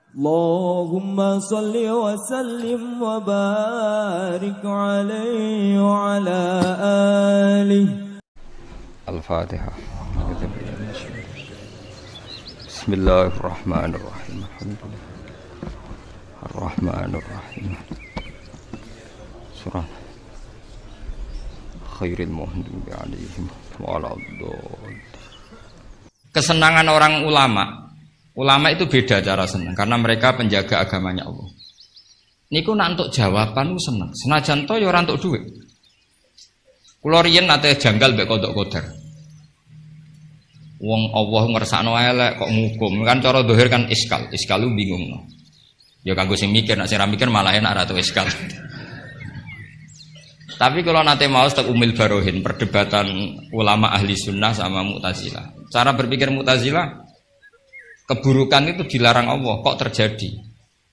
Allahumma salli wa sallim wa barik alaihi wa ala alihi. Al-Fatihah. Bismillahirrahmanirrahim. Ar-Rahmanirrahim. Surah Khairil Muhdubi alaihim waladdallin. Kesenangan orang ulama itu beda cara senang karena mereka penjaga agamanya Allah. Niku nak untuk jawaban ku seneng. Senajan to ya ora entuk dhuwit. Kula riyen nate janggal mbek kodok kodar. Wong Allah ngersakno elek kok ngukum. Kan cara zahir kan iskal lu bingung. Ya kanggo sing mikir, nek sing ra mikir malah enak ra tau iskal. Tapi kalau nate maos tek Umil Barohin perdebatan ulama ahli sunnah sama Mu'tazilah. Cara berpikir Mu'tazilah, keburukan itu dilarang Allah, kok terjadi?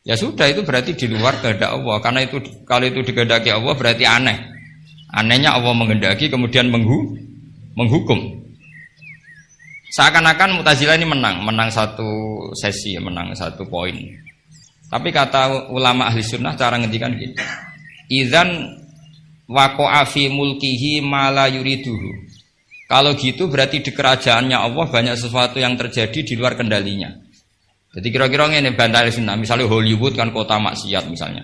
Ya sudah, itu berarti di luar kehendak Allah. Karena itu kalau itu dikehendaki Allah berarti aneh. Anehnya Allah menghendaki kemudian menghukum. Seakan-akan Mu'tazilah ini menang satu sesi, menang satu poin. Tapi kata ulama ahli sunnah cara ngendikan gitu. Idzan waqa'a fi mulkihi ma la yuriduhu. Kalau gitu berarti di kerajaannya Allah banyak sesuatu yang terjadi di luar kendalinya. Jadi kira-kira ngene bantah sunnah, misalnya Hollywood kan kota maksiat misalnya.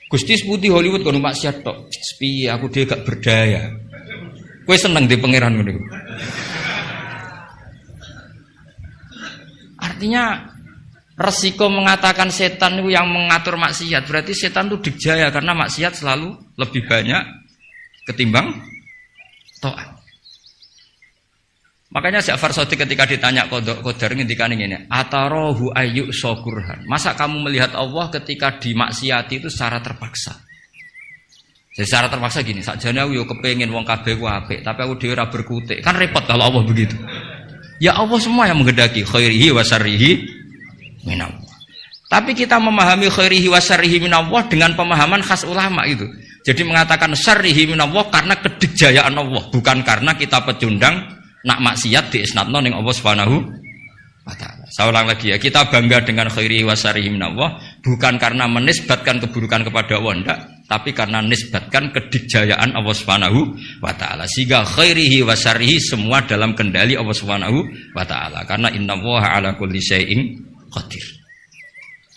Gusti putih Hollywood kono maksiat tok. Piye aku dhewe gak berdaya. Kowe seneng di pangeran ngono. Artinya resiko mengatakan setan itu yang mengatur maksiat berarti setan itu dijaya karena maksiat selalu lebih banyak ketimbang taat. Makanya Ja'far Shadiq ketika ditanya Qadar ngendikan ngene, "Atarahu ayyuk syukurhan." Masa kamu melihat Allah ketika dimaksiati itu secara terpaksa? Jadi secara terpaksa gini, sakjane aku yo kepengin wong kabeh ku apik, tapi aku dhewe ora berkutik. Kan repot kalau Allah begitu. Ya Allah semua yang menghendaki khairihi wa syarrihi minallah. Tapi kita memahami khairihi wa syarrihi minallah dengan pemahaman khas ulama itu. Jadi mengatakan syarrihi minallah karena kedikjayaan Allah, bukan karena kita pecundang nak maksiat diisnadno ning Allah Subhanahu wa taala. Saya ulang lagi ya, kita bangga dengan khairihi wa syarrihi minallah bukan karena menisbatkan keburukan kepada Allah enggak, tapi karena nisbatkan kedikjayaan Allah Subhanahu wa taala. Sehingga khairihi wa syarrihi semua dalam kendali Allah Subhanahu wa taala. Karena innallaha ala kulli syai'in qadir.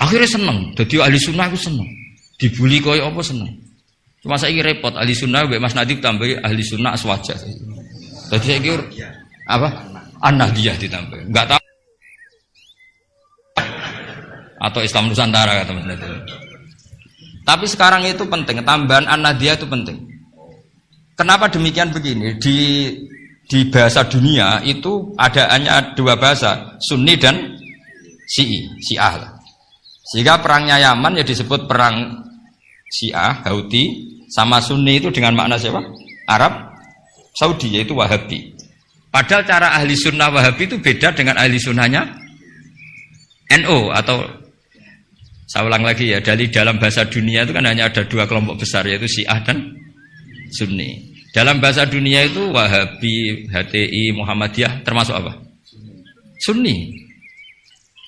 Akhirnya seneng, dadi ahli sunnah aku seneng. Dibuli koyo apa seneng. Cuma saiki repot ahli sunnah mbek Mas Nadib tambah ahli sunnah aswaja. Dadi saiki apa? An-Nahdiyah ditambah. Enggak tahu. Atau Islam Nusantara kata Mas Nadib. Tapi sekarang itu penting, tambahan An-Nahdiyah itu penting. Kenapa demikian begini? Di bahasa dunia itu hanya dua bahasa, Sunni dan Syiah. Sehingga perangnya Yaman ya disebut perang Syiah, Houthi, sama Sunni itu dengan makna siapa? Arab Saudi, yaitu Wahabi. Padahal cara ahli sunnah Wahabi itu beda dengan ahli sunnahnya NU atau saya ulang lagi ya, dari dalam bahasa dunia itu kan hanya ada dua kelompok besar yaitu Syiah dan Sunni. Dalam bahasa dunia itu Wahabi, HTI, Muhammadiyah termasuk apa? Sunni.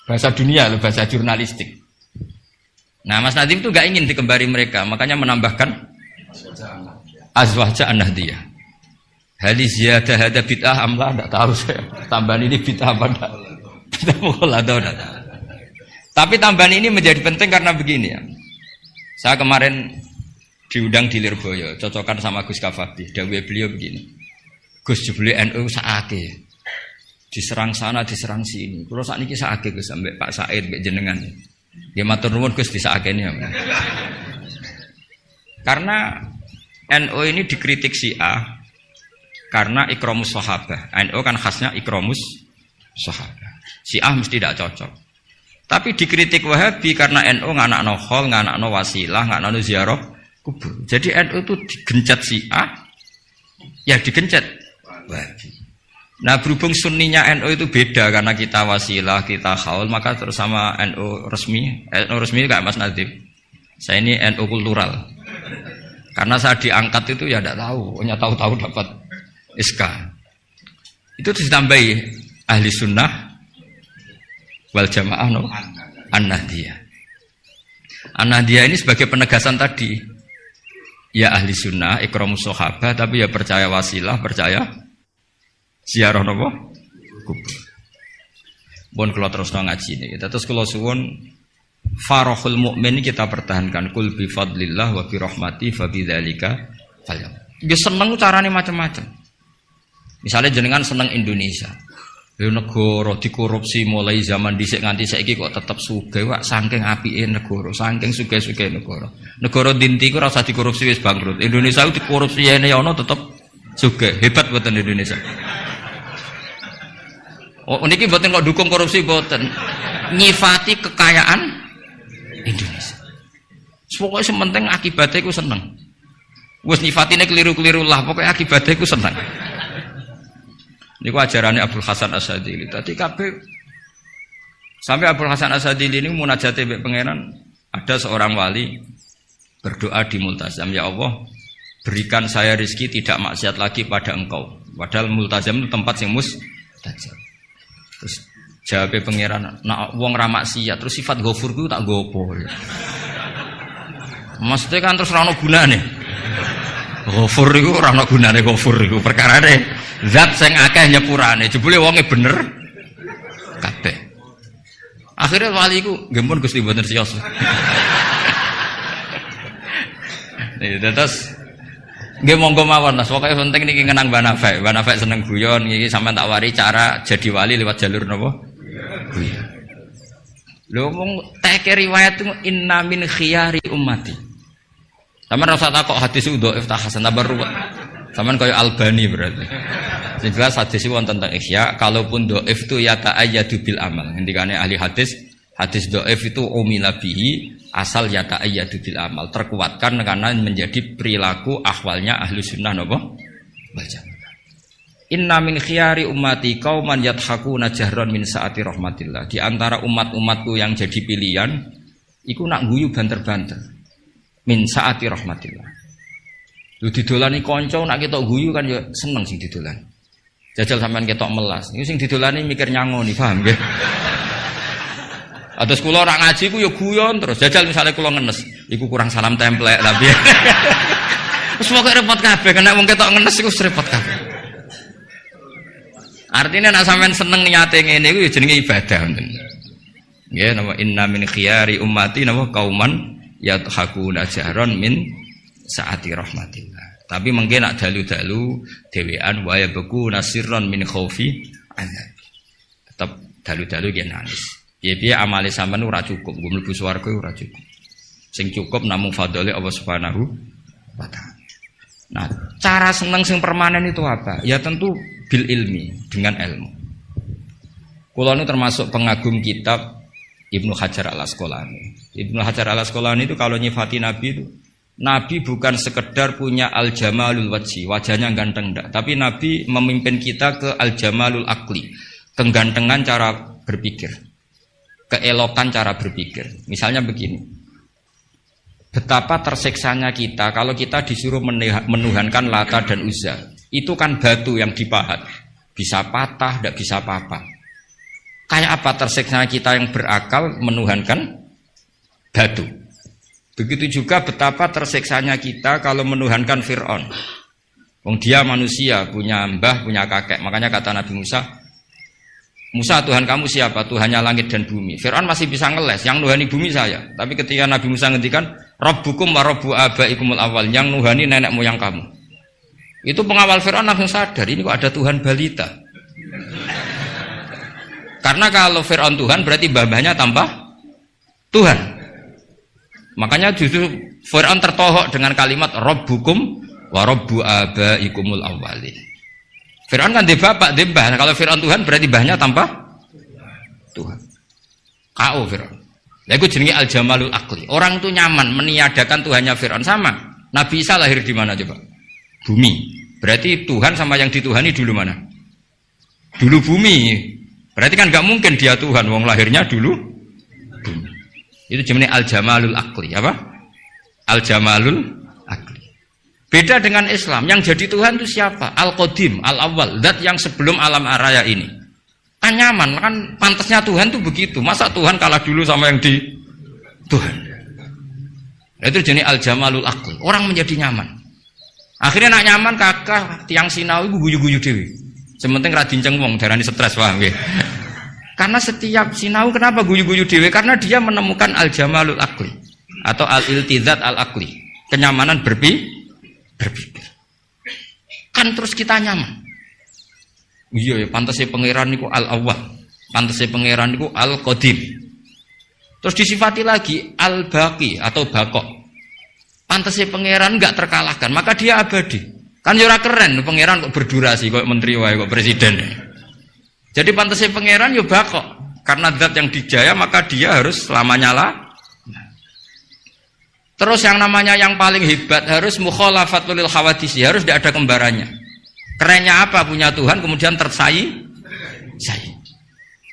Bahasa dunia, bahasa jurnalistik. Nah, Mas Nadim itu gak ingin dikembari mereka, makanya menambahkan azwajah an-Nahdiyah. Hali ziyadah hada bid'ah amlah, tidak tahu saya. Tambahan ini bid'ah apa enggak? Kita mulai tahu enggak. Tapi tambahan ini menjadi penting karena begini ya. Saya kemarin diundang di Lirboyo, cocokan sama Gus Kafati. Dawuh beliau begini. Gus jebule NU sakake. Diserang sana, diserang sini. Kulo sakniki sakake Gus sampai Pak Said mbek jenengan. Nggih matur nuwun Gus disakeni ya. Karena NU ini dikritik Syiah karena ikramus sahabah. NU kan khasnya ikramus sahabah. Syiah mesti tidak cocok. Tapi dikritik Wahabi karena NU nganakno khol, nganakno wasilah, nganakno ziarah kubur. Jadi NU itu digencet Syiah, ya digencet Wahabi. Nah berhubung sunninya NU itu beda karena kita wasilah, kita khaul, maka terus sama NU resmi kayak Mas Nadim. Saya ini NU kultural. Karena saya diangkat itu ya tidak tahu, hanya tahu-tahu dapat SK. Itu ditambahi ahli sunnah wal jamaah no an-Nahdiyah. An-Nahdiyah ini sebagai penegasan tadi. Ya ahli sunnah, ikramus sahabah, tapi ya percaya wasilah, percaya ziarah napa? Kubur. Pun kula terus ngaji niki. Terus kula suwun farahul mukmin kita pertahankan kul bi fadlillah wa bi rahmati fa bidzalika falyam. Nggih seneng carane macam-macam. Misalnya jenengan seneng Indonesia. Lha negara dikorupsi mulai zaman dhisik nganti saiki kok tetep sugih wak saking apike negara, saking sugih-sugih negara. Negara dinti ku ora usah dikorupsi wis bangkrut. Indonesia ku dikorupsi ene ana tetep sugih. Hebat mboten Indonesia. Oh niki mboten kok dukung korupsi mboten. Nyifati kekayaan Indonesia. Pokoke sementing akibate ku seneng. Wis nyifatine keliru-keliru lah, pokoke akibate ku seneng. Niku ajarannya Abdul Hasan Asadili. Tadi kabeh sampai Abdul Hasan Asadili ini munajate mbek pangeran, ada seorang wali berdoa di multazam, ya Allah, berikan saya rezeki tidak maksiat lagi pada Engkau. Padahal multazam itu tempat yang mustajab. Terus jawab pangeran, nak wong ra maksiat, terus sifat ghafur ku tak gopo. Maksudnya kan terus ora ono gunane. Ghafur iku ora ono gunane ghafur iku perkarane zat sing akeh nyepurane, jebule wonge bener kabeh. Akhirnya wali iku nggih pun Gusti mboten siyos. Terus nggih monggo mawon Mas, pokoke penting niki ngenang Mbah Nafek. Mbah Nafek seneng guyon, iki sampean tak wari cara jadi wali lewat jalur napa? Guyon. Lho wong teke riwayat inna min khiyari ummati. Sampeyan rasa takok hadis itu dhaif ta hasan tabar ruwet. Sampeyan kaya Albani berarti. Sing jelas hadis wonten tentang ihya, kalaupun dhaif itu ya ta'ayyadu bil amal. Ngendikane ahli hadis dhaif itu umila bihi asal ya ta'ayyadu bil amal, terkuatkan karena menjadi perilaku ahwalnya ahli sunnah napa? Baca. Inna min khiyari ummati qauman yadhakuna jahran min saati rahmatillah. Di antara umat-umatku yang jadi pilihan iku nak guyu banter-banter. Min saati rahmatillah. Lu didolani kanca nak ketok guyu kan ya seneng sing didolan. Jajal sampean ketok melas. Niku sing didolani mikir nyangoni, paham nggih? Atus kula ora ngaji ku ya guyon terus. Jajal misalnya kula ngenes, iku kurang salam templek tapi. Wis pokoke repot kabeh, kena wong ketok ngenes iku repot kabeh. Artinya nak sampean seneng niate ngene iku ya jenenge ibadah ngoten. Nggih, napa inna min khiyari ummati napa kauman yadhakuna jahran min saati rahmatillah. Tapi mungkin nak dalu-dalu dhewean wa yabku nasirron min khaufi azab. Tetep dalu-dalu nggih nangis. Piye-piye amale sampean ora cukup, nggo mlebu swarga ora cukup. Sing cukup namung fadhole Allah Subhanahu wa taala. Nah, cara seneng sing permanen itu apa? Ya tentu bil ilmi, dengan ilmu. Kula nu termasuk pengagum kitab Ibnu Hajar Al-Asqalani. Ibnu Hajar Al-Asqalani itu kalau nyifati Nabi itu, Nabi bukan sekedar punya al-jamalul wajhi, wajahnya ganteng enggak, tapi Nabi memimpin kita ke al-jamalul akli, kegantengan cara berpikir, keelokan cara berpikir. Misalnya begini, betapa tersiksanya kita kalau kita disuruh menuhankan Lata dan Uzza. Itu kan batu yang dipahat, bisa patah, tidak bisa apa-apa. Kayak apa tersiksanya kita yang berakal menuhankan batu. Begitu juga betapa tersiksanya kita kalau menuhankan Fir'aun. Wong dia manusia, punya mbah, punya kakek. Makanya kata Nabi Musa, Musa Tuhan kamu siapa? Tuhannya langit dan bumi. Fir'aun masih bisa ngeles, yang nuhani bumi saya. Tapi ketika Nabi Musa ngendikan, Rabbukum wa Rabbu abaikumul awal, yang nuhani nenek moyang kamu. Itu pengawal Fir'aun langsung sadar, ini kok ada Tuhan balita. Karena kalau Fir'aun Tuhan berarti mbah-mbahnya tambah Tuhan. Makanya justru Fir'aun tertohok dengan kalimat Rabbukum wa Rabbu abaikumul awwalin. Fir'aun kan di bapak, di mbah. Kalau Fir'aun Tuhan berarti mbahnya tambah Tuhan. Kau Fir'aun. Nah, itu jenenge al-jamalul akli. Orang itu nyaman meniadakan Tuhannya Fir'aun. Sama. Nabi Isa lahir di mana coba? Bumi. Berarti Tuhan sama yang dituhani dulu mana? Dulu bumi. Berarti kan nggak mungkin dia Tuhan, wong lahirnya dulu bumi. Itu jenenge al-jamalul akli, apa? Al-jamalul akli. Beda dengan Islam, yang jadi Tuhan itu siapa? Al-Qadim, Al-Awwal, zat yang sebelum alam raya ini. Kan nyaman, kan pantasnya Tuhan itu begitu. Masa Tuhan kalah dulu sama yang di Tuhan? Itu jenis al-jamalul aqli. Orang menjadi nyaman. Akhirnya nak nyaman kakak tiang sinau iku guyu-guyu dhewe. Sementing ra dinceng wong darani stres, paham nggih. Karena setiap sinau kenapa guyu-guyu dhewe? Karena dia menemukan al-jamalul aqli atau al-iltizat al-aqli. Kenyamanan berpikir. Kan terus kita nyaman. Iya ya, pantasnya pangeran niku al-awwal. Pantasnya pangeran niku al-qadim. Terus disifati lagi al-baqi atau bakok. Pantasnya pangeran enggak terkalahkan, maka dia abadi. Kan ora keren pangeran kok berdurasi kok menteri wae kok presiden. Jadi pantasnya pangeran yo bakok. Karena zat yang dijaya maka dia harus selamanya lah. Terus yang namanya yang paling hebat harus mukhalafatul lil khawadisi, harus tidak ada kembarannya. Kerennya apa? Punya Tuhan kemudian tersaing.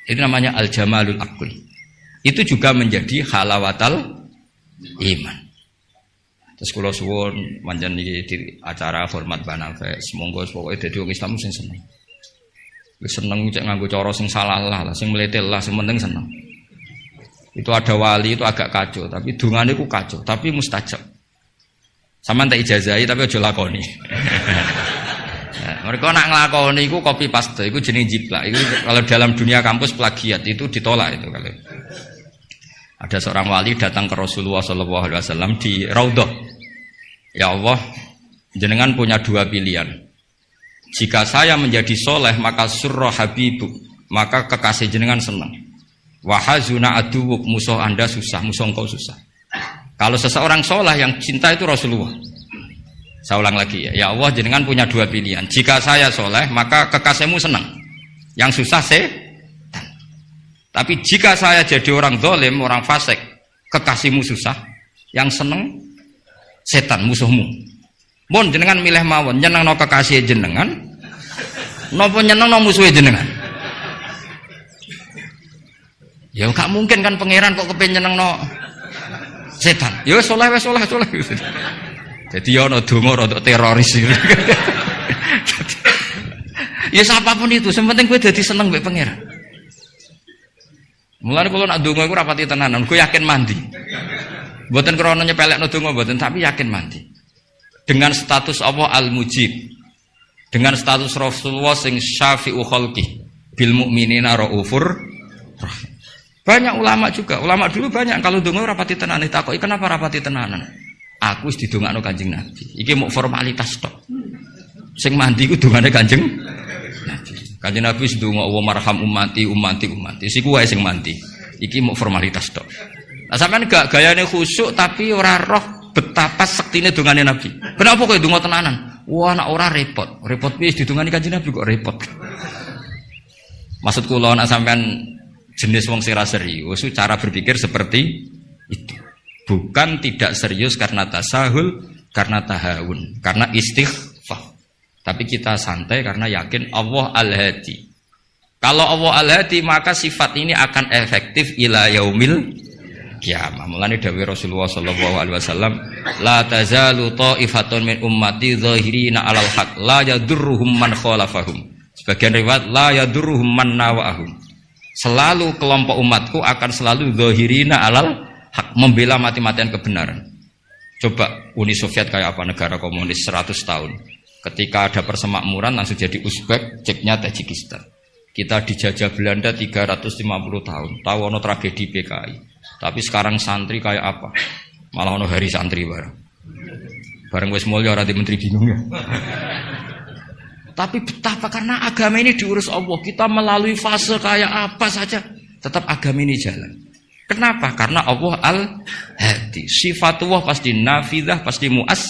Itu namanya al-jamalul aqli. Itu juga menjadi halawatal iman. Terus kula suwun pancen iki di acara hormat Banafes, monggo pokoke dadi wong Islam sing seneng. Wis seneng cek nganggo cara sing salah lah, sing mletel lah, sing penting seneng. Itu ada wali itu agak kacau, tapi dungane ku kacau, tapi mustajab. Sampeyan tak ijazahi tapi aja lakoni. Mereka nak ngelakoni itu copy paste, itu jenis jiplak. Itu kalau dalam dunia kampus plagiat itu ditolak itu kalau. Ada seorang wali datang ke Rasulullah SAW di Raudhah. Ya Allah, jenengan punya dua pilihan. Jika saya menjadi soleh maka surra habibu, maka kekasih jenengan senang. Wahazuna aduwuk, musuh anda susah, musuh engkau susah. Kalau seseorang soleh yang cinta itu Rasulullah. Saya ulang lagi ya. Ya Allah, jenengan punya dua pilihan. Jika saya soleh, maka kekasihmu senang. Yang susah setan. Tapi jika saya jadi orang zalim, orang fasik, kekasihmu susah. Yang senang setan, musuhmu. Mon jenengan milih mawon, nyenengno kekasih jenengan, napa nyenengno musuhe jenengan? Ya gak mungkin kan pangeran kok kepen nyenengno setan. Ya soleh. Jadi ya ana donga rada teroris. Ya siapapun itu, yang penting kowe dadi seneng mbek pangeran. Mulane kula nak donga iku rapati tenanan, kowe yakin mandi. Mboten krana nyepelekno donga mboten, tapi yakin mandi. Dengan status Allah al-mujib. Dengan status Rasulullah sing syafi'u khalqi bil mukminina raufur rahim. Banyak ulama juga, ulama dulu banyak kalau donga rapati tenanan ditakoki kenapa rapati tenanan? Aku wis didongakno Kanjeng Nabi. Iki mau formalitas tok. Sing mandi ku dongane Kanjeng Nabi. Kanjeng Nabi wis ndonga wa marham ummati. Siku wae sing mandi. Iki mau formalitas tok. Lah sampean gak gayane khusyuk tapi ora roh betapa sektine dongane Nabi. Kenapa kowe donga tenanan? Wah, nek ora repot. Repot piye didongani Kanjeng Nabi kok repot. Maksud kula nek sampean jenis wong sing ra serius, cara berpikir seperti itu. Bukan tidak serius karena tasahul, karena tahawun, karena istighfar. Tapi kita santai karena yakin Allah al-hadi. Kalau Allah al-hadi maka sifat ini akan efektif ila yaumil kiamah. Mulane dawuh Rasulullah sallallahu alaihi wasallam, la tazalu ta'ifatun min ummati zahirina alal haq, la yadurruhum man khalafahum. Sebagian riwayat la yadurruhum man nawahum. Selalu kelompok umatku akan selalu zahirina alal hak, membela mati-matian kebenaran. Coba Uni Soviet kayak apa, negara komunis 100 tahun. Ketika ada persemakmuran langsung jadi Uzbek, ceknya Tajikistan. Kita dijajah Belanda 350 tahun. Tahu ono tragedi PKI. Tapi sekarang santri kayak apa? Malah ono hari santri bareng. Bareng wis mulya ora di menteri bingung ya. Tapi betapa karena agama ini diurus Allah, kita melalui fase kayak apa saja tetap agama ini jalan. Kenapa? Karena Allah al-hadi. Sifatullah pasti nafidah, pasti mu'as.